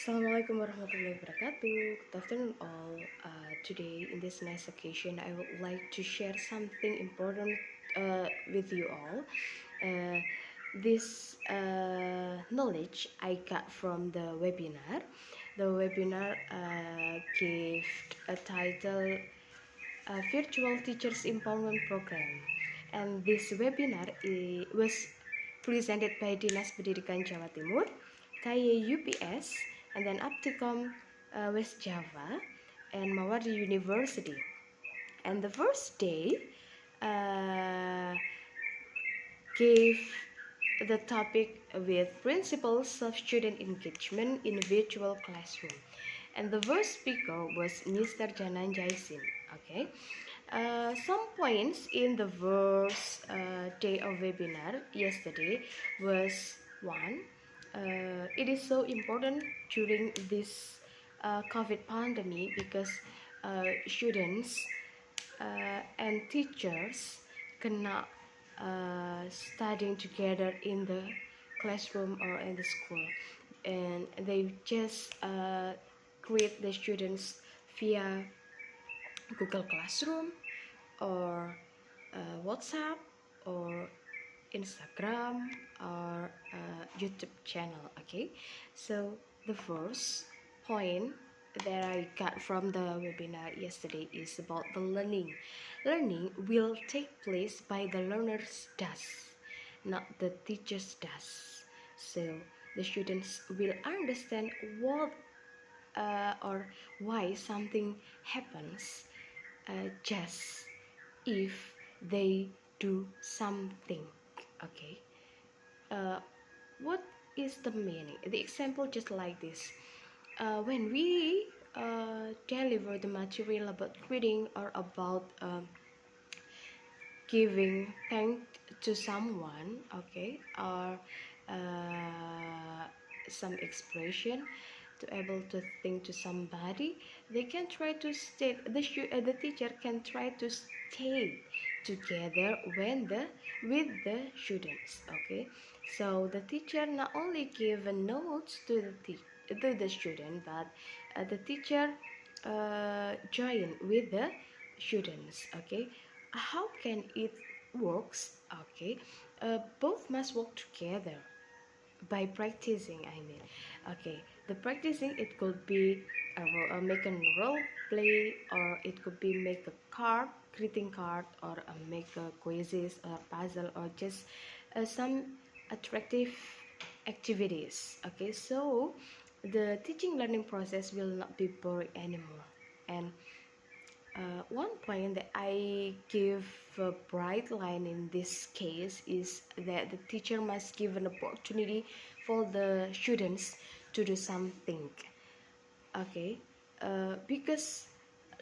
Assalamualaikum warahmatullahi wabarakatuh. Good afternoon all. Today in this nice occasion, I would like to share something important with you all. Uh, this knowledge I got from the webinar. The webinar gave a title Virtual Teachers Empowerment Program, and this webinar was presented by Dinas Pendidikan Jawa Timur, KY UPS, and then Apticom West Java, and Mawardi University. And the first day gave the topic with principles of student engagement in virtual classroom, and the first speaker was Mr. Janan Jaisin. Okay, some points in the first day of webinar yesterday was one. It is so important during this COVID pandemic because students and teachers cannot studying together in the classroom or in the school, and they just create the students via Google Classroom or WhatsApp or Instagram or YouTube channel. Okay, so the first point that I got from the webinar yesterday is about the learning. Learning will take place by the learners does, not the teachers does. So the students will understand what or why something happens just if they do something. Okay, uh, what is the meaning? The example just like this. When we deliver the material about reading or about giving thanks to someone, okay, or some expression to able to think to somebody, they can try to stay. The teacher can try to stay together when the with the students. Okay, so the teacher not only give a notes to the student, but the teacher join with the students. Okay, how can it works? Okay, both must work together by practicing. I mean, okay, the practicing, it could be make a role play, or it could be make a card, greeting card, or make a quizzes or puzzle, or just some attractive activities. Okay, so the teaching learning process will not be boring anymore. And one point that I give a bright line in this case is that the teacher must give an opportunity for the students to do something. Okay, because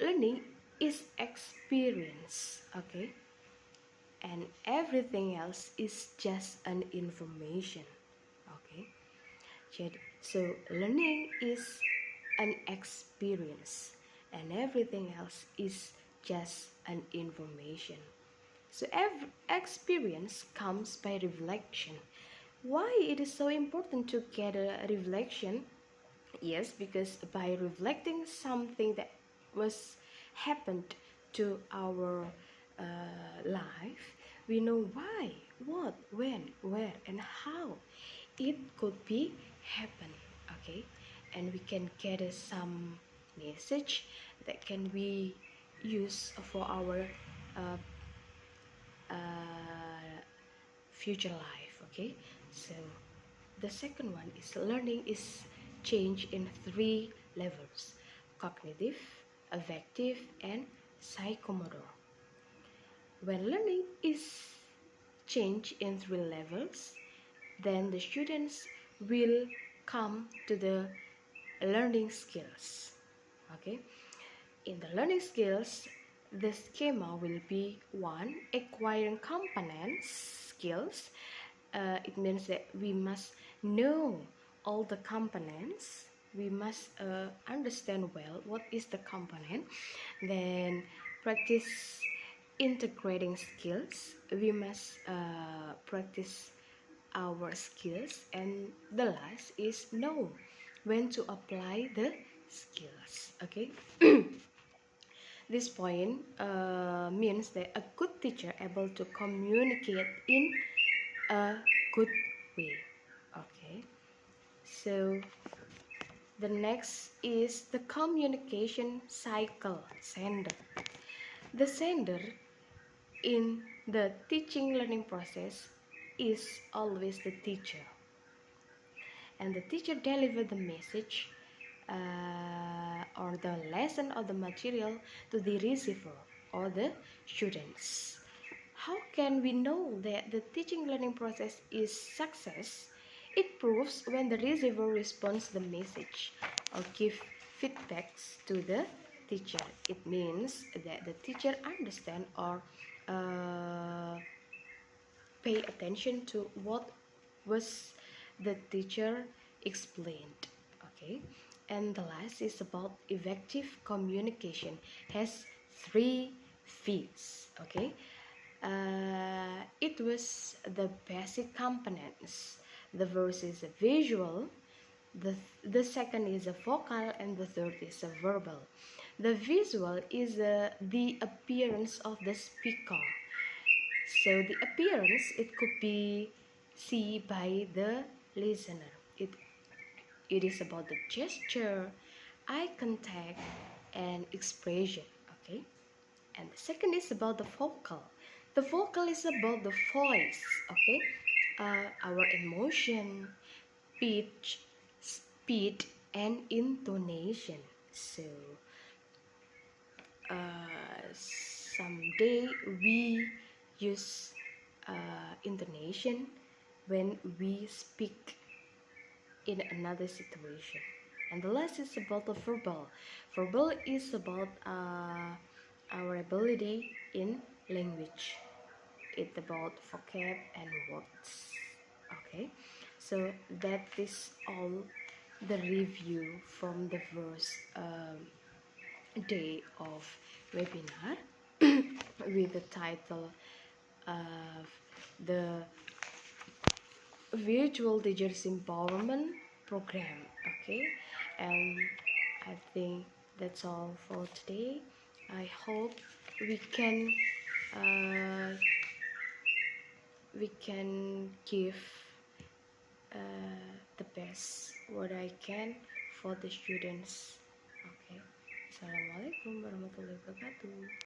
learning is experience. Okay, and everything else is just an information. Okay, so learning is an experience, and everything else is just an information. So every experience comes by reflection. Why it is so important to get a reflection? Yes, because by reflecting something that was happened to our life, we know why, what, when, where, and how it could be happen. Okay, and we can get some message that can be used for our uh, future life. Okay, so the second one is learning is change in three levels: cognitive, affective, and psychomotor. When learning is change in three levels, then the students will come to the learning skills. Okay, in the learning skills, the schema will be one, acquiring components skills. It means that we must know all the components. We must understand well what is the component. Then practice integrating skills. We must practice our skills. And the last is know when to apply the skills. Okay. This point means that a good teacher able to communicate in a good way. Okay, so the next is the communication cycle sender. The sender in the teaching learning process is always the teacher, and the teacher deliver the message or the lesson or the material to the receiver or the students. How can we know that the teaching learning process is success? It proves when the receiver responds the message or give feedbacks to the teacher. It means that the teacher understand or uh, pay attention to what was the teacher explained. Okay, and the last is about effective communication has 3 V's. Okay, it was the basic components. The first is a visual, the second is a vocal, and the third is a verbal. The visual is the appearance of the speaker. So the appearance, it could be seen by the listener. It is about the gesture, eye contact, and expression. Okay. And the second is about the vocal. The vocal is about the voice. Okay. Our emotion, pitch, speed, and intonation. So someday we use intonation when we speak in another situation. And the last is about the verbal. Verbal is about our ability in language. It's about vocab and words. Okay, so that is all the review from the first day of webinar with the title of the virtual teachers empowerment program. Okay, and I think that's all for today. I hope we can uh, we can give the best what I can for the students. Okay, assalamualaikum warahmatullahi wabarakatuh.